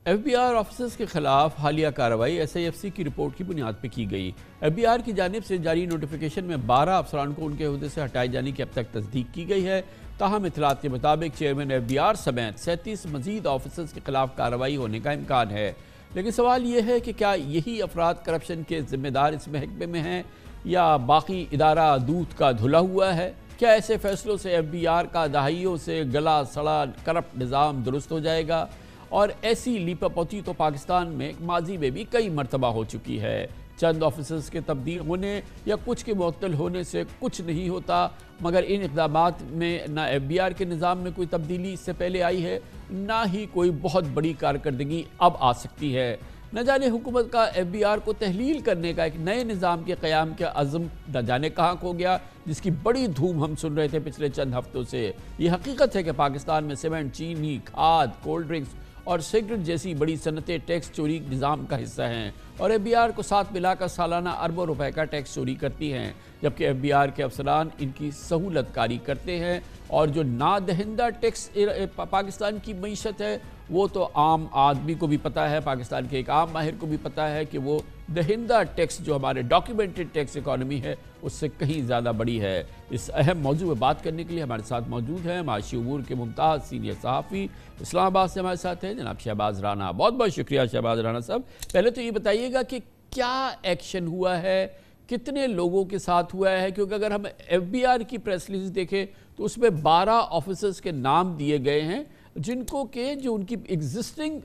F B are officers کے خلاف حالیہ کارروائی ایس آئی ایف سی کی رپورٹ کی بنیاد پہ کی گئی۔ ایف بی آر کی جانب سے جاری نوٹیفیکیشن میں 12 افسران کو ان کے عہدے سے ہٹائے جانے کی اب تک تصدیق کی گئی ہے۔ تاہم اطلاعات کے مطابق چیئرمین ایف بی آر سمیت 37 مزید آفیسرز کے خلاف کارروائی ہونے کا امکان ہے۔ لیکن سوال یہ ہے کہ کیا یہی افراد کرپشن کے ذمہ دار اس محکمے میں ہیں یا باقی ادارہ دودھ کا دھلا ہوا ہے؟ کیا ایسے فیصلوں سے ایف بی آر کا دہائیوں سے گلا سڑا کرپٹ نظام درست ہو جائے گا؟ اور ایسی لیپا پوچی تو پاکستان میں ماضی میں بھی کئی مرتبہ ہو چکی ہے۔ چند آفیسرز کے تبدیل ہونے یا کچھ کے معطل ہونے سے کچھ نہیں ہوتا، مگر ان اقدامات میں نہ ایف بی آر کے نظام میں کوئی تبدیلی اس سے پہلے آئی ہے، نہ ہی کوئی بہت بڑی کارکردگی اب آ سکتی ہے۔ نہ جانے حکومت کا ایف بی آر کو تحلیل کرنے کا ایک نئے نظام کے قیام کا عزم نہ جانے کہاں کھو گیا، جس کی بڑی دھوم ہم سن رہے تھے پچھلے چند ہفتوں سے۔ یہ حقیقت ہے کہ پاکستان میں سیمنٹ، چینی، کھاد، کولڈ ڈرنکس اور سگریٹ جیسی بڑی صنعتیں ٹیکس چوری نظام کا حصہ ہیں، اور ایف بی آر کو ساتھ ملا کر سالانہ اربوں روپے کا ٹیکس چوری کرتی ہیں، جبکہ ایف بی آر کے افسران ان کی سہولت کاری کرتے ہیں۔ اور جو نادہندہ ٹیکس پاکستان کی معیشت ہے وہ تو عام آدمی کو بھی پتہ ہے، پاکستان کے ایک عام ماہر کو بھی پتہ ہے کہ وہ دہندہ ٹیکس جو ہمارے ڈاکیومنٹڈ ٹیکس اکانومی ہے اس سے کہیں زیادہ بڑی ہے۔ اس اہم موضوع پہ بات کرنے کے لیے ہمارے ساتھ موجود ہیں معاشی امور کے ممتاز سینئر صحافی، اسلام آباد سے ہمارے ساتھ ہیں جناب شہباز رانا۔ بہت بہت شکریہ شہباز رانا صاحب۔ پہلے تو یہ بتائیے گا کہ کیا ایکشن ہوا ہے، کتنے لوگوں کے ساتھ ہوا ہے؟ کیونکہ اگر ہم ایف بی آر کی پریس ریلیز دیکھیں تو اس میں 12 آفیسرز کے نام دیے گئے ہیں جن کو کہ جو ان کی ایگزسٹنگ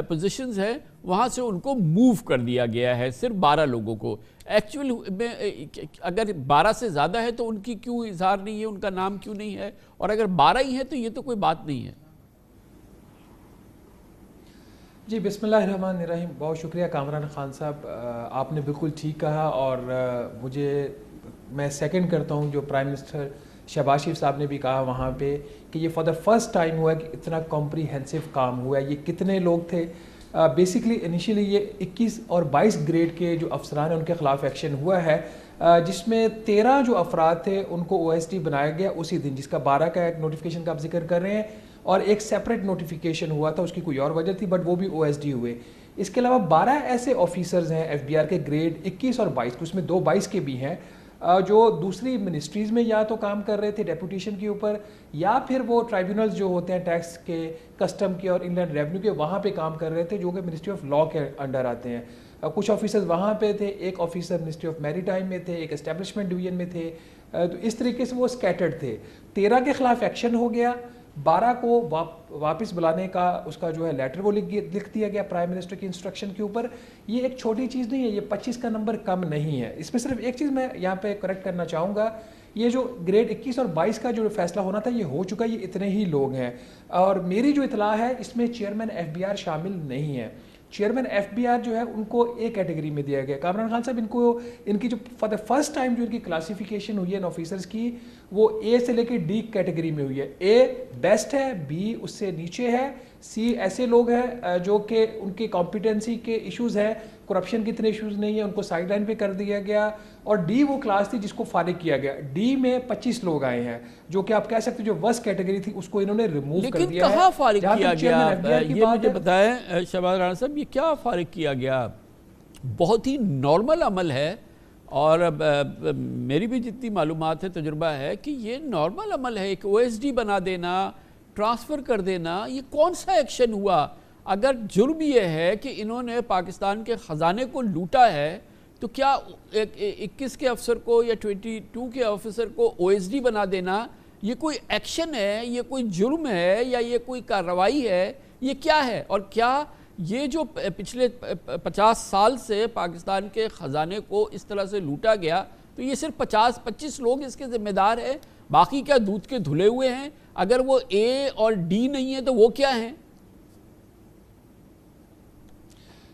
پوزیشنز ہیں وہاں سے ان کو موو کر دیا گیا ہے، صرف 12 لوگوں کو۔ ایکچول میں اگر 12 سے زیادہ ہے تو ان کی کیوں اظہار نہیں ہے، ان کا نام کیوں نہیں ہے؟ اور اگر 12 ہی ہے تو یہ تو کوئی بات نہیں ہے۔ جی بسم اللہ الرحمن الرحیم۔ بہت شکریہ کامران خان صاحب، آپ نے بالکل ٹھیک کہا، اور میں سیکنڈ کرتا ہوں جو پرائم منسٹر شہباز شریف صاحب نے بھی کہا وہاں پہ کہ یہ فار دا فرسٹ ٹائم ہوا ہے کہ اتنا کمپریہنسو کام ہوا ہے۔ یہ کتنے لوگ تھے؟ بیسکلی انیشیلی یہ 21 اور 22 گریڈ کے جو افسران ہیں ان کے خلاف ایکشن ہوا ہے، جس میں 13 جو افراد تھے ان کو او ایس ڈی بنایا گیا اسی دن، جس کا 12 کا ایک نوٹیفیکیشن کا آپ ذکر کر رہے ہیں، اور ایک سیپریٹ نوٹیفیکیشن ہوا تھا، اس کی کوئی اور وجہ تھی بٹ وہ بھی او ایس ڈی ہوئے۔ اس کے علاوہ 12 ایسے آفیسرز ہیں ایف بی آر کے گریڈ 21 اور 22 اس میں 2 22 کے بھی ہیں، جو دوسری منسٹریز میں یا تو کام کر رہے تھے ڈیپوٹیشن کے اوپر، یا پھر وہ ٹرائیبیونلز جو ہوتے ہیں ٹیکس کے، کسٹم کے اور انلینڈ ریونیو کے، وہاں پہ کام کر رہے تھے، جو کہ منسٹری آف لاء کے انڈر آتے ہیں۔ کچھ آفیسرز وہاں پہ تھے، ایک آفیسر منسٹری آف میری ٹائم میں تھے، ایک اسٹیبلشمنٹ ڈویژن میں تھے، تو اس طریقے سے وہ اسکیٹرڈ تھے۔ 13 کے خلاف ایکشن ہو گیا، 12 کو واپس بلانے کا اس کا جو ہے لیٹر وہ لکھ دیا گیا پرائم منسٹر کی انسٹرکشن کے اوپر۔ یہ ایک چھوٹی چیز نہیں ہے، یہ 25 کا نمبر کم نہیں ہے۔ اس میں صرف ایک چیز میں یہاں پہ کریکٹ کرنا چاہوں گا، یہ جو گریڈ 21 اور 22 کا جو فیصلہ ہونا تھا یہ ہو چکا، یہ اتنے ہی لوگ ہیں، اور میری جو اطلاع ہے اس میں چیئرمین ایف بی آر شامل نہیں ہے۔ چیئرمین ایف بی آر جو ہے ان کو اے کیٹیگری میں دیا گیا۔ کامران خان صاحب ان کی جو فار دا فرسٹ ٹائم جو ان کی کلاسیفیکیشن ہوئی ہے ان آفیسرز کی، وہ اے سے لے کے ڈی کیٹیگری میں ہوئی ہے۔ اے بیسٹ ہے، بی اس سے نیچے ہے، سی ایسے لوگ ہیں جو کہ ان کی کمپیٹنسی کے ایشوز ہیں، کرپشن کے اتنے ایشوز نہیں ہیں، ان کو سائڈ لائن پہ کر دیا گیا، اور ڈی وہ کلاس تھی جس کو فارغ کیا گیا۔ ڈی میں 25 لوگ آئے ہیں جو کہ آپ کہہ سکتے جو ورسٹ کیٹیگری تھی اس کو انہوں نے ریموو کر دیا ہے۔ لیکن کہاں فارغ کیا گیا؟ یہ مجھے بتائیں شہباز رانا صاحب، یہ کیا فارغ کیا گیا؟ بہت ہی نارمل عمل ہے، اور میری بھی جتنی معلومات ہے، تجربہ ہے کہ یہ نارمل عمل ہے، ایک او ایس ڈی بنا دینا، ٹرانسفر کر دینا۔ یہ کون سا ایکشن ہوا؟ اگر جرم یہ ہے کہ انہوں نے پاکستان کے خزانے کو لوٹا ہے تو کیا 21 کے افسر کو یا 22 کے آفیسر کو او ایس ڈی بنا دینا یہ کوئی ایکشن ہے، یہ کوئی جرم ہے، یا یہ کوئی کارروائی ہے؟ یہ کیا ہے؟ اور کیا یہ جو پچھلے 50 سال سے پاکستان کے خزانے کو اس طرح سے لوٹا گیا تو یہ صرف 25 لوگ اس کے ذمہ دار ہیں؟ باقی کیا دودھ کے دھلے ہوئے ہیں؟ اگر وہ اے اور ڈی نہیں ہے تو وہ کیا ہیں؟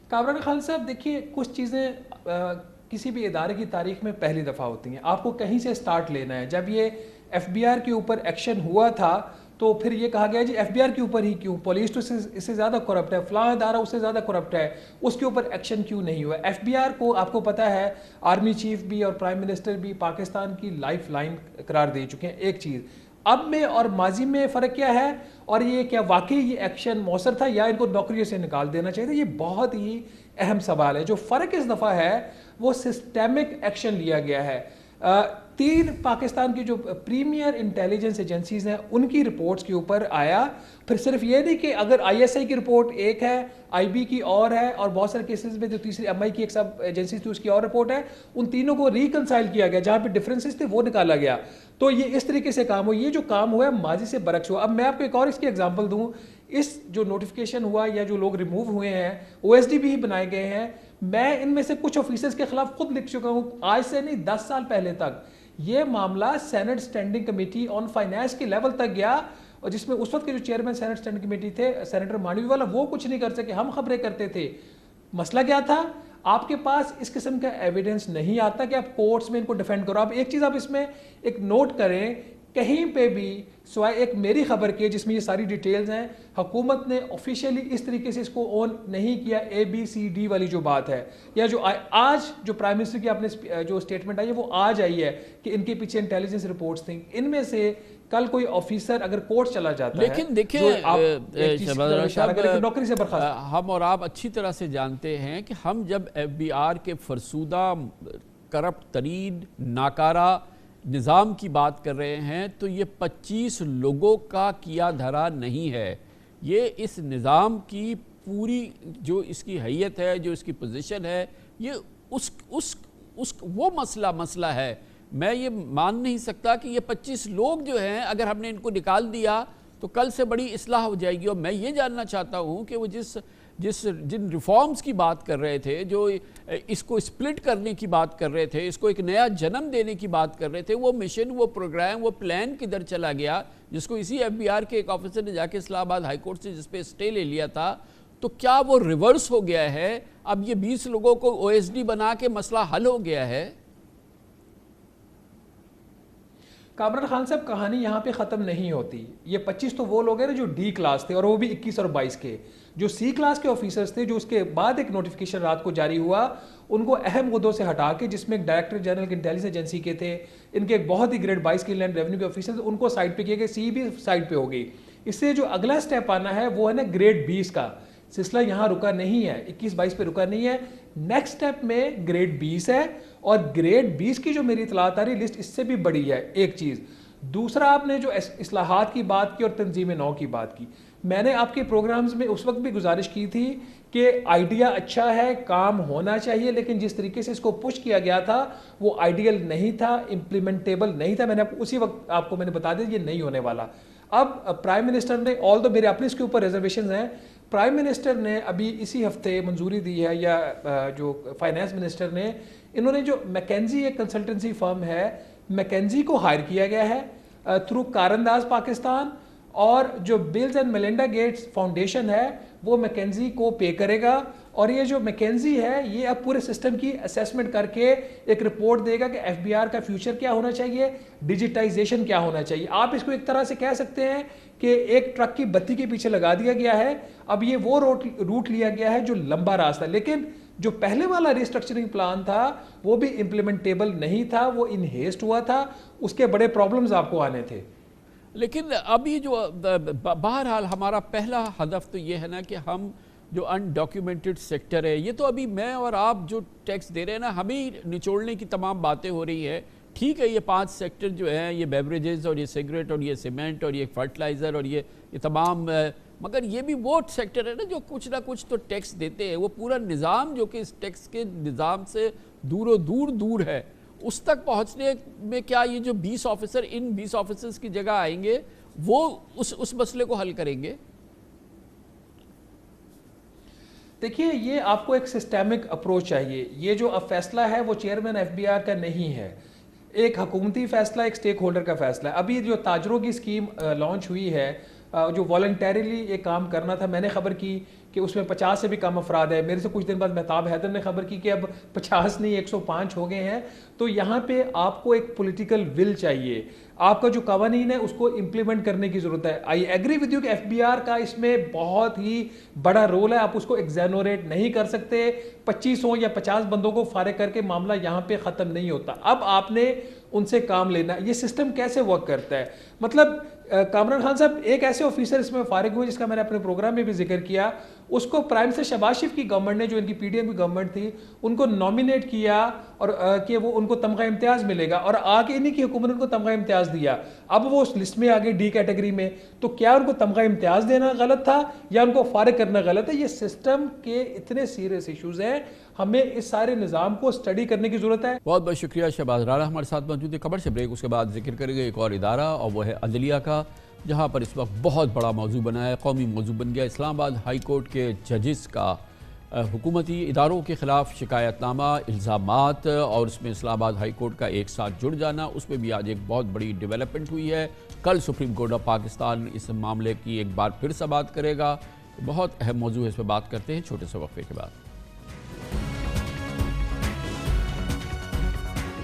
کامران خان صاحب دیکھیے، کچھ چیزیں کسی بھی ادارے کی تاریخ میں پہلی دفعہ ہوتی ہیں، آپ کو کہیں سے سٹارٹ لینا ہے۔ جب یہ ایف بی آر کے اوپر ایکشن ہوا تھا تو پھر یہ کہا گیا جی ایف بی آر کے اوپر ہی کیوں، پولیس تو اس سے زیادہ کرپٹ ہے، فلاں ادارہ اس سے زیادہ کرپٹ ہے، اس کے اوپر ایکشن کیوں نہیں ہوا؟ ایف بی آر کو آپ کو پتہ ہے آرمی چیف بھی اور پرائم منسٹر بھی پاکستان کی لائف لائن قرار دے چکے ہیں۔ ایک چیز اب میں اور ماضی میں فرق کیا ہے، اور یہ کیا واقعی یہ ایکشن مؤثر تھا یا ان کو نوکریوں سے نکال دینا چاہیے؟ یہ بہت ہی اہم سوال ہے۔ جو فرق اس دفعہ ہے وہ سسٹمک ایکشن لیا گیا ہے۔ 3 پاکستان کی جو پریمیئر انٹیلیجنس ایجنسیز ہیں ان کی رپورٹس کے اوپر آیا، پھر صرف یہ نہیں کہ اگر آئی ایس آئی کی رپورٹ ایک ہے، آئی بی کی اور ہے، اور بہت سارے کیسز میں جو تیسری ایم آئی کی ایک سب ایجنسی تھی اس کی اور رپورٹ ہے، ان تینوں کو ریکنسائل کیا گیا، جہاں پہ ڈفرینسز تھے وہ نکالا گیا۔ تو یہ اس طریقے سے کام ہو، یہ جو کام ہوا ہے ماضی سے برعکس ہوا۔ اب میں آپ کو ایک اور اس کی ایگزامپل دوں، اس جو نوٹیفیکیشن ہوا یا جو لوگ ریموو ہوئے ہیں، او ایس ڈی بھی بنائے گئے ہیں، میں ان میں سے کچھ آفیسرز کے خلاف خود لکھ چکا ہوں، آج سے نہیں 10 سال پہلے تک یہ معاملہ senate standing committee on finance کے لیول تک گیا، اور جس میں اس وقت کے جو چیئرمین سینٹ اسٹینڈنگ کمیٹی تھے سینیٹر مانوی والا، وہ کچھ نہیں کر سکے، ہم خبریں کرتے تھے۔ مسئلہ کیا تھا؟ آپ کے پاس اس قسم کا ایویڈنس نہیں آتا کہ آپ کورٹس میں ان کو ڈیفینڈ کرو۔ اب ایک چیز آپ اس میں ایک نوٹ کریں، کہیں پہ بھی سوائے ایک میری خبر کے جس میں یہ ساری ڈیٹیلز ہیں، حکومت نے آفیشیلی اس طریقے سے اس کو اون نہیں کیا، اے بی سی ڈی والی جو بات ہے، یا جو آج جو پرائم منسٹر کی آپ نے جو اسٹیٹمنٹ آئی ہے وہ آج آئی ہے کہ ان کے پیچھے انٹیلیجنس رپورٹس تھیں، ان میں سے کل کوئی آفیسر اگر کورٹ چلا جاتا ہے، لیکن دیکھیں نوکری سے برخاست، ہم اور آپ اچھی طرح سے جانتے ہیں کہ ہم جب ایف بی آر کے فرسودہ کرپٹ ترین ناکارہ نظام کی بات کر رہے ہیں تو یہ 25 لوگوں کا کیا دھرا نہیں ہے، یہ اس نظام کی پوری جو اس کی حیت ہے، جو اس کی پوزیشن ہے، یہ وہ مسئلہ ہے۔ میں یہ مان نہیں سکتا کہ یہ 25 لوگ جو ہیں اگر ہم نے ان کو نکال دیا تو کل سے بڑی اصلاح ہو جائے گی، اور میں یہ جاننا چاہتا ہوں کہ وہ جن ریفارمز کی بات کر رہے تھے، جو اس کو اسپلٹ کرنے کی بات کر رہے تھے، اس کو ایک نیا جنم دینے کی بات کر رہے تھے، وہ مشن، وہ پروگرام، وہ پلان کدھر چلا گیا، جس کو اسی ایف بی آر کے ایک آفیسر نے جا کے اسلام آباد ہائی کورٹ سے جس پہ اسٹے لے لیا تھا، تو کیا وہ ریورس ہو گیا ہے؟ اب یہ 20 لوگوں کو او ایس ڈی بنا کے مسئلہ حل ہو گیا ہے؟ کامران خان صاحب، کہانی یہاں پہ ختم نہیں ہوتی۔ یہ 25 تو وہ لوگ ہیں جو ڈی کلاس تھے، اور وہ بھی 21 اور 22 کے۔ جو سی کلاس کے آفیسرز تھے، جو اس کے بعد ایک نوٹیفیکیشن رات کو جاری ہوا، ان کو اہم عہدوں سے ہٹا کے، جس میں ایک ڈائریکٹر جنرل کی انٹیلیجنس ایجنسی کے تھے، ان کے ایک بہت ہی گریڈ 22 کے لینڈ ریونیو کے آفیسر، ان کو سائڈ پہ کیے گئے، سی بھی سائڈ پہ ہو گئی۔ اس سے جو اگلا سٹیپ آنا ہے وہ ہے نا گریڈ 20 کا سلسلہ، یہاں رکا نہیں ہے، 21-22 پہ رکا نہیں ہے، نیکسٹ سٹیپ میں گریڈ 20 ہے، اور گریڈ 20 کی جو میری اطلاعات آ رہی لسٹ اس سے بھی بڑی ہے۔ ایک چیز، دوسرا، آپ نے جو اصلاحات کی بات کی اور تنظیم نو کی بات کی، میں نے آپ کے پروگرامز میں اس وقت بھی گزارش کی تھی کہ آئیڈیا اچھا ہے، کام ہونا چاہیے، لیکن جس طریقے سے اس کو پش کیا گیا تھا وہ آئیڈیل نہیں تھا، امپلیمنٹیبل نہیں تھا۔ میں نے اسی وقت آپ کو میں نے بتا دیا یہ نہیں ہونے والا۔ اب پرائم منسٹر نے، آل دو میرے اپنے اس کے اوپر ریزرویشنز ہیں، پرائم منسٹر نے ابھی اسی ہفتے منظوری دی ہے، یا جو فائنانس منسٹر نے، انہوں نے جو میکنزی ایک کنسلٹنسی فرم ہے، میکنزی کو ہائر کیا گیا ہے تھرو کارانداز پاکستان، اور جو Bill's and Melinda Gates foundation ہے وہ میکنزی کو پے کرے گا، اور یہ جو میکنزی ہے یہ اب پورے سسٹم کی اسیسمنٹ کر کے ایک رپورٹ دے گا کہ ایف بی آر کا فیوچر کیا ہونا چاہیے، ڈیجیٹائزیشن کیا ہونا چاہیے۔ آپ اس کو ایک طرح سے کہہ سکتے ہیں کہ ایک ٹرک کی بتی کے پیچھے لگا دیا گیا ہے، اب یہ وہ روٹ لیا گیا ہے جو لمبا راستہ، لیکن جو پہلے والا ریسٹرکچرنگ پلان تھا وہ بھی امپلیمنٹیبل نہیں تھا، وہ انہیسٹ ہوا تھا، اس کے بڑے پرابلمز آپ کو آنے تھے۔ لیکن ابھی جو بہرحال ہمارا پہلا ہدف تو یہ ہے نا کہ ہم جو انڈاکیومنٹڈ سیکٹر ہے، یہ تو ابھی میں اور آپ جو ٹیکس دے رہے ہیں نا، ہمیں نچوڑنے کی تمام باتیں ہو رہی ہے۔ ٹھیک ہے، یہ 5 سیکٹر جو ہیں، یہ بیوریجز اور یہ سگریٹ اور یہ سیمنٹ اور یہ فرٹیلائزر اور یہ تمام، مگر یہ بھی وہ سیکٹر ہے نا جو کچھ نہ کچھ تو ٹیکس دیتے ہیں۔ وہ پورا نظام جو کہ اس ٹیکس کے نظام سے دور ہے، اس تک پہنچنے میں کیا یہ جو 20 آفیسر ان 20 آفیسرز کی جگہ آئیں گے وہ اس مسئلے کو حل کریں گے؟ دیکھیے، یہ آپ کو ایک سسٹمک اپروچ چاہیے۔ یہ جو اب فیصلہ ہے وہ چیئرمین ایف بی آر کا نہیں ہے، ایک حکومتی فیصلہ، ایک سٹیک ہولڈر کا فیصلہ ہے۔ ابھی جو تاجروں کی اسکیم لانچ ہوئی ہے، جو والنٹیریلی ایک کام کرنا تھا، میں نے خبر کی کہ اس میں 50 سے بھی کم افراد ہے۔ میرے سے کچھ دن بعد مہتاب حیدر نے خبر کی کہ اب 50 نہیں 105 ہو گئے ہیں۔ تو یہاں پہ آپ کو ایک پولیٹیکل ول چاہیے، آپ کا جو قوانین ہے اس کو امپلیمنٹ کرنے کی ضرورت ہے۔ آئی ایگری ود یو کہ ایف بی آر کا اس میں بہت ہی بڑا رول ہے، آپ اس کو ایگزینوریٹ نہیں کر سکتے۔ 25 یا 50 بندوں کو فارغ کر کے معاملہ یہاں پہ ختم نہیں ہوتا۔ اب آپ نے ان سے کام لینا, یہ سسٹم کیسے ورک کرتا ہے. مطلب کامران خان صاحب ایک ایسے آفیسر اس میں فارغ ہوئے جس کا میں نے اپنے پروگرام میں بھی ذکر کیا, اس کو پرائم منسٹر شہباز شریف کی گورنمنٹ نے, جو ان کی پی ڈی ایم کی گورنمنٹ تھی, ان کو نامینیٹ کیا اور کہ وہ ان کو تمغہ امتیاز ملے گا, اور آگے انہیں کی حکومت نے ان کو تمغہ امتیاز دیا. اب وہ اس لسٹ میں آگے ڈی کیٹیگری میں, تو کیا ان کو تمغہ امتیاز دینا غلط تھا یا ان کو فارغ کرنا غلط ہے؟ یہ سسٹم کے اتنے سیریس ایشوز ہیں, ہمیں اس سارے نظام کو اسٹڈی کرنے کی ضرورت ہے. بہت بہت شکریہ شہباز رانا ہمارے ساتھ موجود ہے. خبر سے بریک, اس کے بعد ذکر کریں گے ایک اور ادارہ, اور وہ ہے عدلیہ کا, جہاں پر اس وقت بہت بڑا موضوع بنا ہے, قومی موضوع بن گیا. اسلام آباد ہائی کورٹ کے ججز کا حکومتی اداروں کے خلاف شکایت نامہ, الزامات, اور اس میں اسلام آباد ہائی کورٹ کا ایک ساتھ جڑ جانا, اس میں بھی آج ایک بہت بڑی ڈیولپمنٹ ہوئی ہے. کل سپریم کورٹ آف پاکستان اس معاملے کی ایک بار پھر سماعت کرے گا. بہت اہم موضوع ہے, اس پہ بات کرتے ہیں چھوٹے سے وقفے کے بعد.